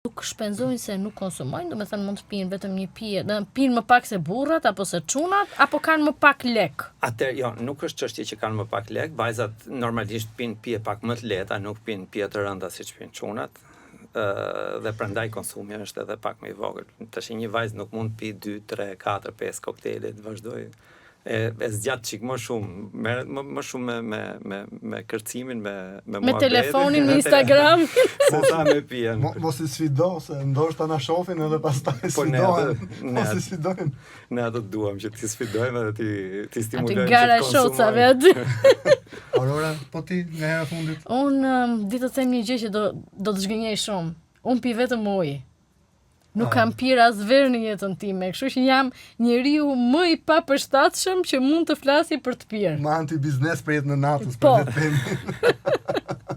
Nuk shpenzojnë se nuk konsumojnë, do me thënë mund të pinë vetëm një pije, dhe pinë më pak se burrat apo se çunat, apo kanë më pak lek? Atëherë, jo, nuk është çështje që kanë më pak lek, vajzat normalisht pinë pije pak më të lehta, nuk pinë pije të rënda siç pinë çunat. Dhe prandaj konsumi është edhe pak më i vogël. Tash një vajzë nuk mund të pi 2, 3, 4, 5 koktejle të vazhdoj. E zgjat çik më shumë, më shumë me kërcimin, me telefonin, me Instagram. Se sa me pijen. Mos i sfido, se ndoshta na shohin edhe pastaj sfidohen. Mos i sfidojmë. Ne ato duam që ti sfidojmë edhe ti stimulojmë. Aty gara shocave aty. Aurora, po ti nga hera fundit? Unë ditë të them një gjë që do të zgënjej shumë. Unë pi vetëm ujë. Nuk kam pirë asnjëherë në jetën time, kështu që jam njeriu më i papërshtatshëm që mund të flasi për të pirë. Ma anti-biznes për jetën e natës, Po. për të themi.